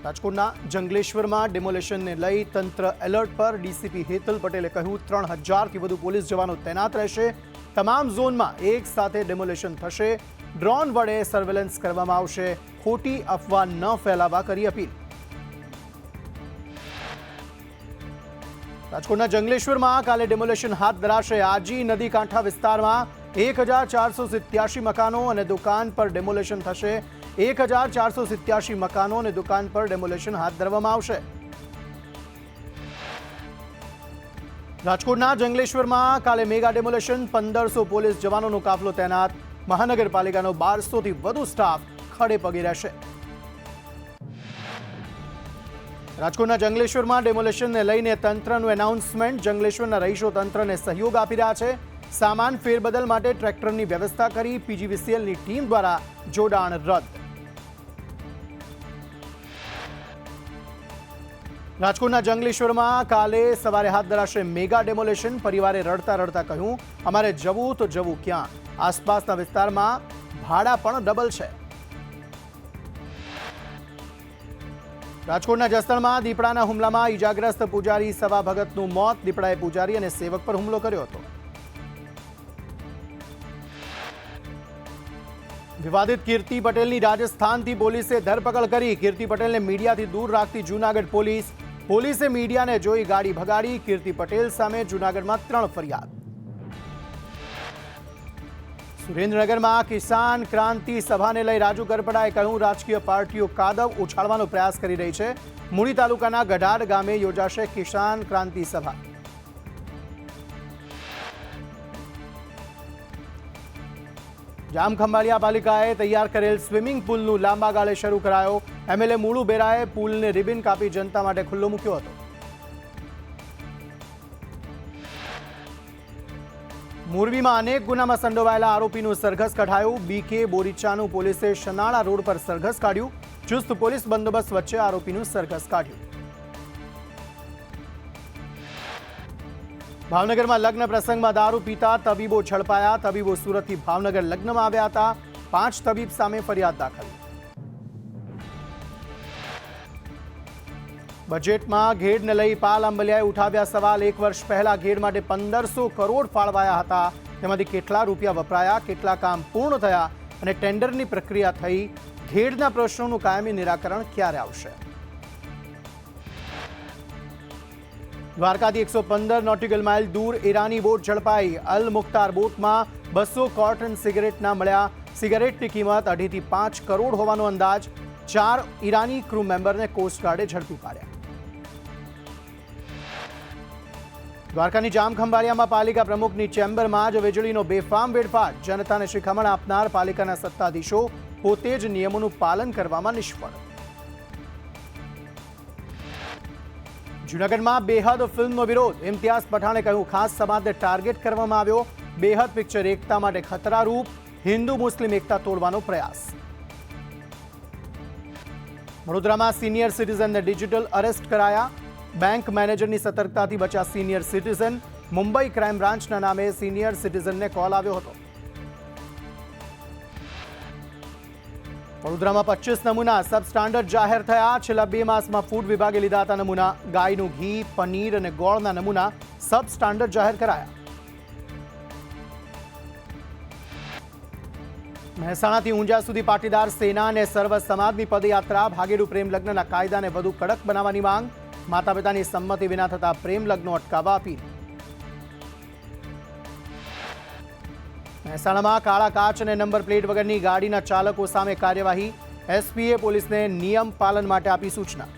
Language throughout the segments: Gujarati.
રાજકોટના જંગલેશ્વરમાં ડિમોલેશનને લઈ તંત્ર એલર્ટ પર ડીસીપી હેતલ પટેલે કહ્યું 3000થી વધુ પોલીસ જવાનો તૈનાત રહેશે. તમામ ઝોનમાં એક સાથે ડિમોલેશન થશે. ડ્રોન વડે સર્વેલન્સ કરવામાં આવશે. ખોટી અફવા ન ફેલાવવા કરી અપીલ. રાજકોટના જંગલેશ્વરમાં કાલે ડિમોલેશન હાથ ધરાશે. આજી નદી કાંઠા વિસ્તારમાં 1487 મકાનો અને દુકાન પર ડિમોલેશન થશે. 1487 મકાનો અને દુકાન પર ડેમોલેશન હાથ ધરવામાં આવશે. રાજકોટના જંગલેશ્વરમાં કાલે મેગા ડેમોલેશન. 1500 પોલીસ જવાનોનો કાફલો તૈનાત. મહાનગરપાલિકાનો 1200થી વધુ સ્ટાફ ખડે પગે રહેશે. રાજકોટના જંગલેશ્વરમાં ડેમોલેશનને લઈને તંત્રનું એનાઉન્સમેન્ટ. જંગલેશ્વરના રહીશો તંત્રને સહયોગ આપી રહ્યા છે. સામાન ફેરબદલ માટે ટ્રેક્ટરની વ્યવસ્થા કરી. પીજીવીસીએલની ટીમ દ્વારા જોડાણ રદ. રાજકોટના જંગલેશ્વરમાં કાલે સવારે હાથ ધરાશે મેગા ડેમોલેશન. પરિવારે રડતા રડતા કહ્યું, અમારે જવું તો જવું ક્યાં? આસપાસના વિસ્તારમાં ભાડા પણ ડબલ છે. રાજકોટના જસદણમાં દીપડાના હુમલામાં ઈજાગ્રસ્ત પૂજારી સવા ભગતનું મોત. દીપડાએ પૂજારી અને સેવક પર હુમલો કર્યો હતો. વિવાદિત કીર્તિ પટેલની રાજસ્થાનથી પોલીસે ધરપકડ કરી. કીર્તિ પટેલને મીડિયાથી દૂર રાખતી જૂનાગઢ પોલીસ. પોલીસે મીડિયાને જોઈ ગાડી ભગાડી. કીર્તિ પટેલ સામે જૂનાગઢમાં 3 ફરિયાદ. સુરેન્દ્રનગરમાં કિસાન ક્રાંતિ સભાને લઈ રાજુ કરપડાએ કહ્યું, રાજકીય પાર્ટીઓ કાદવ ઉછાળવાનો પ્રયાસ કરી રહી છે. મૂળી તાલુકાના ગઢાડ ગામે યોજાશે કિસાન ક્રાંતિ સભા. જામખંભાળિયા પાલિકાએ તૈયાર કરેલ સ્વિમિંગ પુલનું લાંબા ગાળે શરૂ કરાયો. એમએલએ મુળુ બેરાએ પુલને રિબિન કાપી જનતા માટે ખુલ્લો મૂક્યો હતો. મોરબીમાં અનેક ગુનામાં સંડોવાયેલા આરોપીનું સરઘસ કઢાયું. બીકે બોરીચાનું પોલીસે શનાળા રોડ પર સરઘસ કાઢ્યું. ચુસ્ત પોલીસ બંદોબસ્ત વચ્ચે આરોપીનું સરઘસ કાઢ્યું. ભાવનગરમાં લગ્ન પ્રસંગમાં દારૂ પીતા તબીબો ઝડપાયા. તબીબો સુરતથી ભાવનગર લગ્નમાં આવ્યા હતા. 5 તબીબ સામે ફરિયાદ દાખલ. બજેટમાં ઘેડને લઈ પાલ આંબલિયાએ ઉઠાવ્યા સવાલ. 1 વર્ષ પહેલા ઘેડ માટે 1500 કરોડ ફાળવાયા હતા. તેમાંથી કેટલા રૂપિયા વપરાયા, કેટલા કામ પૂર્ણ થયા અને ટેન્ડરની પ્રક્રિયા થઈ? ઘેડના પ્રશ્નોનું કાયમી નિરાકરણ ક્યારે આવશે? દ્વારકાથી 115 નોટિકલ માઇલ દૂર ઈરાની બોટ ઝડપાઈ. અલ મુખ્તાર બોટમાં 200 કાર્ટન સિગરેટના મળ્યા. સિગરેટની કિંમત 2.5 થી 5 કરોડ હોવાનો અંદાજ. 4 ઈરાની ક્રૂ મેમ્બરને કોસ્ટગાર્ડે ઝડપી પાડ્યા. દ્વારકાની જામખંભાળિયામાં પાલિકા પ્રમુખની ચેમ્બરમાં જ વીજળીનો બેફામ વેડફાટ. જનતાને શિખામણ આપનાર પાલિકાના સત્તાધીશો પોતે જ નિયમોનું પાલન કરવામાં નિષ્ફળ. જૂનાગઢમાં બેહદ ફિલ્મનો વિરોધ. ઇમ્તિયાઝ પઠાણે કહ્યું, ખાસ સમાજને ટાર્ગેટ કરવામાં આવ્યો. બેહદ પિક્ચર એકતા માટે ખતરારૂપ. હિન્દુ મુસ્લિમ એકતા તોડવાનો પ્રયાસ. વડોદરામાં સિનિયર સિટીઝનને ડિજિટલ અરેસ્ટ કરાયા. બેંક મેનેજરની સતર્કતાથી બચ્યા સિનિયર સિટીઝન. મુંબઈ ક્રાઇમ બ્રાન્ચના નામે સિનિયર સિટીઝનને કોલ આવ્યો હતો. વડોદરામાં 25 નમૂના સબ સ્ટાન્ડર્ડ જાહેર થયા. છેલ્લા 2 માસમાં ફૂડ વિભાગે લીધા હતા નમૂના. ગાયનું ઘી, પનીર અને ગોળના નમૂના સબ સ્ટાન્ડર્ડ જાહેર કરાયા. મહેસાણાથી ઊંઝા સુધી પાટીદાર સેના અને સર્વ સમાજની પદયાત્રા. ભાગેડુ પ્રેમ લગ્નના કાયદાને વધુ કડક બનાવવાની માંગ. માતા પિતાની સંમતિ વિના થતા પ્રેમ લગ્નો અટકાવવા અપીલ. મહેસાણામાં કાળા કાચ અને નંબર પ્લેટ વગરની ગાડીના ચાલકો સામે કાર્યવાહી. એસપીએ પોલીસને નિયમ પાલન માટે આપી સૂચના.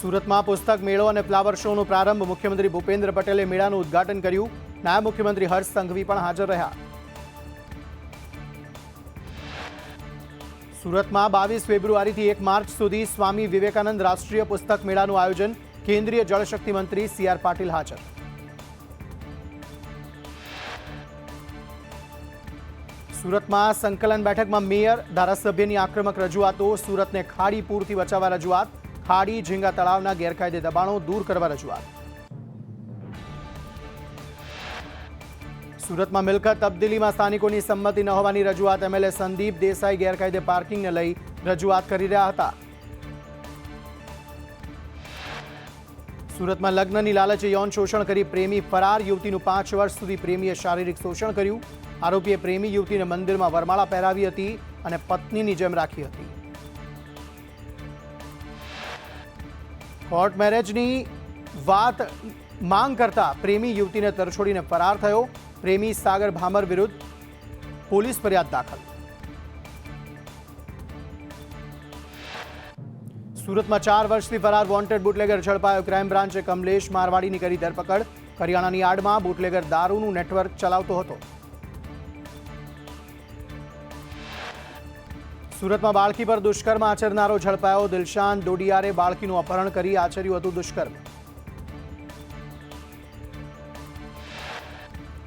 સુરતમાં પુસ્તક મેળો અને ફ્લાવર શોનો પ્રારંભ. મુખ્યમંત્રી ભૂપેન્દ્ર પટેલે મેળાનું ઉદ્ઘાટન કર્યું. નાયબ મુખ્યમંત્રી હર્ષ સંઘવી પણ હાજર રહ્યા. સુરતમાં 22 ફેબ્રુઆરીથી 1 માર્ચ સુધી સ્વામી વિવેકાનંદ રાષ્ટ્રીય પુસ્તક મેળાનું આયોજન. કેન્દ્રીય જળશક્તિ મંત્રી CR પાટીલ હાજર. સુરતમાં સંકલન બેઠકમાં મેયર, ધારાસભ્યની આક્રમક રજૂઆતો. સુરતને ખાડી પૂરથી બચાવવા રજૂઆત. ખાડી ઝીંગા તળાવના ગેરકાયદે દબાણો દૂર કરવા રજૂઆત. સુરતમાં મિલકત તબદીલીમાં સ્થાનિકોની સંમતિ ન હોવાની રજૂઆત. એમએલએ સંદીપ દેસાઈ ગેરકાયદે પાર્કિંગને લઈ રજૂઆત કરી રહ્યા હતા. સુરતમાં લગ્નની લાલચે યૌન શોષણ કરી પ્રેમી ફરાર. યુવતીનું 5 વર્ષ સુધી પ્રેમીએ શારીરિક શોષણ કર્યું. આરોપીએ પ્રેમી યુવતીને મંદિરમાં વરમાળા પહેરાવી હતી અને પત્નીની જેમ રાખી હતી. કોર્ટ મેરેજની વાત માંગ કરતા પ્રેમી યુવતીને તરછોડીને ફરાર થયો. પ્રેમી સાગર ભામર વિરુદ્ધ પોલીસ ફરિયાદ દાખલ. સુરતમાં 4 વર્ષથી ફરાર વોન્ટેડ બુટલેગર ઝડપાયો. ક્રાઇમ બ્રાન્ચે કમલેશ મારવાડીની કરી ધરપકડ. કરિયાણાની આડમાં બુટલેગર દારૂનું નેટવર્ક ચલાવતો હતો. સુરતમાં બાળકી પર દુષ્કર્મ આચરનારો ઝડપાયો. દિલશાન ડોડિયારે બાળકીનું અપહરણ કરી આચર્યું હતું દુષ્કર્મ.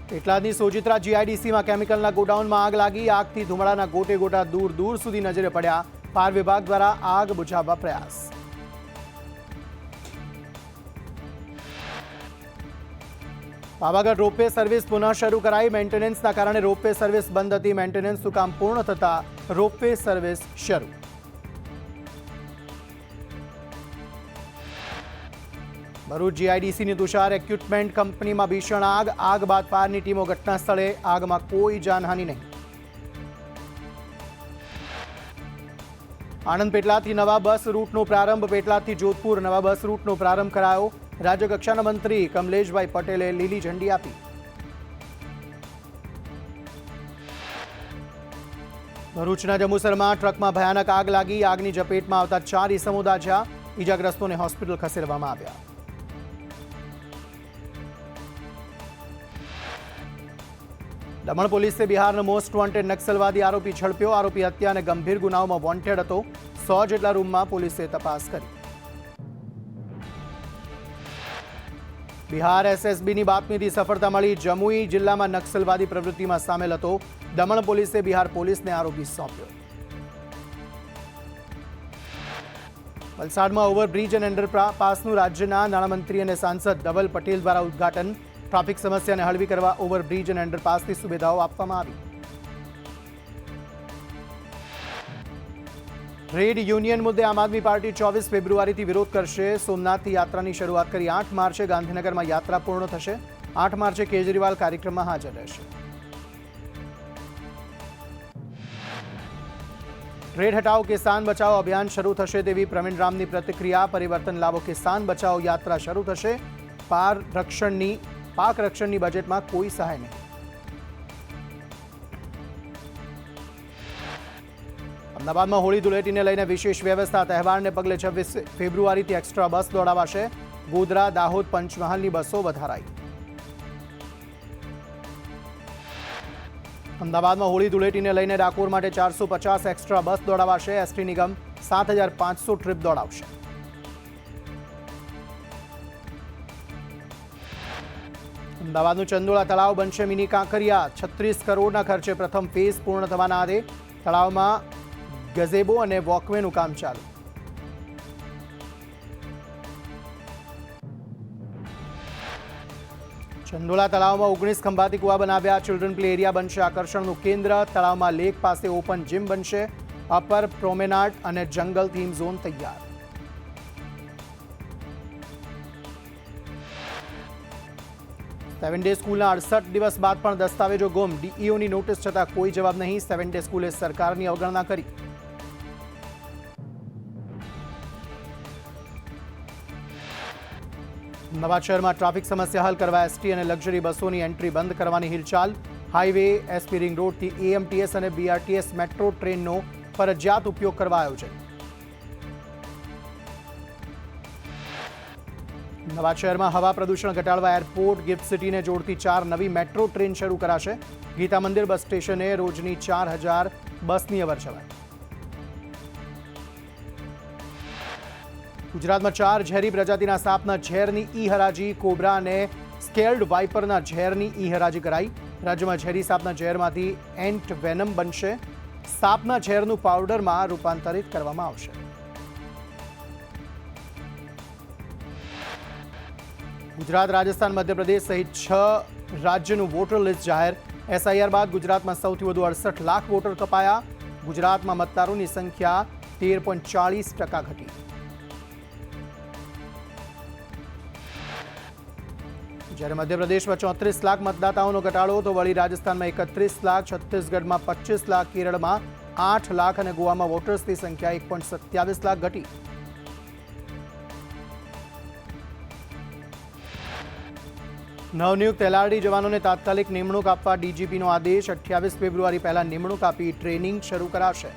પેટલાદની સોજિત્રા જીઆઈડીસીમાં કેમિકલના ગોડાઉનમાં આગ લાગી. આગથી ધુમાડાના ગોટે ગોટા દૂર દૂર સુધી નજરે પડ્યા. ફાયર વિભાગ દ્વારા આગ બુઝાવવા પ્રયાસ. પાવાગઢ રોપવે સર્વિસ પુનઃ શરૂ કરાઈ. મેન્ટેનન્સના કારણે રોપવે સર્વિસ બંધ હતી. મેન્ટેનન્સનું કામ પૂર્ણ થતા રોપવે સર્વિસ શરૂ. ભરૂચ જીઆઈડીસીની તુષાર એક્વિપમેન્ટ કંપનીમાં ભીષણ આગ. આગ બાદ ફાયરની ટીમો ઘટના સ્થળે. આગમાં કોઈ જાનહાનિ નહીં. આણંદ પેટલાદથી નવા બસ રૂટનો પ્રારંભ. પેટલાદથી જોધપુર નવા બસ રૂટનો પ્રારંભ કરાયો. રાજ્યકક્ષાના મંત્રી કમલેશભાઈ પટેલે લીલી ઝંડી આપી. ભરૂચના જંબુસરમાં ટ્રકમાં ભયાનક આગ લાગી. આગની ઝપેટમાં આવતા 4 ઇસમો દાઝ્યા. ઇજાગ્રસ્તોને હોસ્પિટલ ખસેડવામાં આવ્યા. દમણ પોલીસે બિહારનો મોસ્ટ વોન્ટેડ નક્સલવાદી આરોપી ઝડપ્યો. આરોપી હત્યા અને ગંભીર ગુનાઓમાં વોન્ટેડ હતો. 100 જેટલા રૂમમાં પોલીસે તપાસ કરી. બિહાર એસએસબીની બાતમીથી સફળતા મળી. જમુઈ જિલ્લામાં નક્સલવાદી પ્રવૃત્તિમાં સામેલ હતો. દમણ પોલીસે બિહાર પોલીસને આરોપી સોંપ્યો. વલસાડમાં ઓવરબ્રિજ અને અંડરપાસનું રાજ્યના નાણામંત્રી અને સાંસદ ધવલ પટેલ દ્વારા ઉદ્ઘાટન. ટ્રાફિક સમસ્યાને હળવી કરવા ઓવરબ્રિજ અને અંડરપાસની સુવિધાઓ આપવામાં આવી. ટ્રેડ યુનિયન મુદ્દે આમ આદમી પાર્ટી 24 ફેબ્રુઆરીથી વિરોધ કરશે. સોમનાથથી યાત્રાની શરૂઆત કરી. 8 માર્ચે ગાંધીનગરમાં યાત્રા પૂર્ણ થશે. 8 માર્ચે કેજરીવાલ કાર્યક્રમમાં હાજર રહેશે. ટ્રેડ હટાઓ કિસાન બચાવો અભિયાન શરૂ થશે તેવી પ્રવીણ રામની પ્રતિક્રિયા. પરિવર્તન લાવો કિસાન બચાવો યાત્રા શરૂ થશે. પાક રક્ષણની બજેટમાં કોઈ સહાય નહીં. અમદાવાદમાં હોળી ધૂળેટીને લઈને વિશેષ વ્યવસ્થા. તહેવારને પગલે 26 ફેબ્રુઆરીથી એક્સ્ટ્રા બસ દોડાવાશે. ગોધરા, દાહોદ, પંચમહાલની બસો વધારાઈ. અમદાવાદમાં હોળી ધૂળેટીને લઈને ડાકોર માટે 450 એક્સ્ટ્રા બસ દોડાવાશે. એસટી નિગમ 7500 ટ્રીપ દોડાવશે. અમદાવાદનું ચંદોળા તળાવ બનશે મિની કાંકરિયા. 36 કરોડના ખર્ચે પ્રથમ ફેઝ પૂર્ણ થવાના આદે. તળાવમાં ગઝેબો અને વોકવેનું કામ ચાલુ. ચંદોળા તળાવમાં 19 ખંભાતી કુવા બનાવ્યા. ચિલ્ડ્રન પ્લે એરિયા બનશે આકર્ષણનું કેન્દ્ર. તળાવમાં લેક પાસે ઓપન જીમ બનશે. અપર પ્રોમેનાડ અને જંગલ થીમ ઝોન તૈયાર. સેવન ડે સ્કૂલના 68 દિવસ બાદ પણ દસ્તાવેજો ગુમ. ડીઈઓની નોટિસ છતાં કોઈ જવાબ નહીં. 7 ડે સ્કૂલે સરકારની અવગણના કરી. અમદાવાદ શહેરમાં ટ્રાફિક સમસ્યા હલ કરવા એસટી અને લક્ઝરી બસોની એન્ટ્રી બંધ કરવાની હિલચાલ. હાઈવે, એસપી રિંગ રોડથી એએમટીએસ અને બીઆરટીએસ મેટ્રો ટ્રેનનો ફરજિયાત ઉપયોગ કરવા આયોજન. અમદાવાદ શહેરમાં હવા પ્રદૂષણ ઘટાડવા એરપોર્ટ, ગિફ્ટ સિટીને જોડતી 4 નવી મેટ્રો ટ્રેન શરૂ કરાશે. ગીતા મંદિર બસ સ્ટેશને રોજની 4000 બસની અવરજવર. ગુજરાતમાં 4 ઝેરી પ્રજાતિના સાપના ઝેરની ઈ હરાજી. કોબ્રા અને સ્કેલ્ડ વાઇપરના ઝેરની ઈ હરાજી કરાઈ. રાજ્યમાં ઝેરી સાપના ઝેરમાંથી એન્ટ વેનમ બનશે. સાપના ઝેરનું પાવડરમાં રૂપાંતરિત કરવામાં આવશે. ગુજરાત, રાજસ્થાન, મધ્યપ્રદેશ સહિત 6 રાજ્યનું વોટર લિસ્ટ જાહેર. એસઆઈઆર બાદ ગુજરાતમાં સૌથી વધુ 68 લાખ વોટર કપાયા. ગુજરાતમાં મતદારોની સંખ્યા 13.40% ઘટી. જ્યારે મધ્યપ્રદેશમાં 34 લાખ મતદાતાઓનો ઘટાડો તો વળી રાજસ્થાનમાં 31 લાખ, છત્તીસગઢમાં 25 લાખ, કેરળમાં 8 લાખ અને ગોવામાં વોટર્સની સંખ્યા 1.27 લાખ ઘટી. નવનિયુક્ત એલઆરડી જવાનોને તાત્કાલિક નિમણૂક આપવા ડીજીપીનો આદેશ. 28 ફેબ્રુઆરી પહેલા નિમણૂક આપી ટ્રેનિંગ શરૂ કરાશે.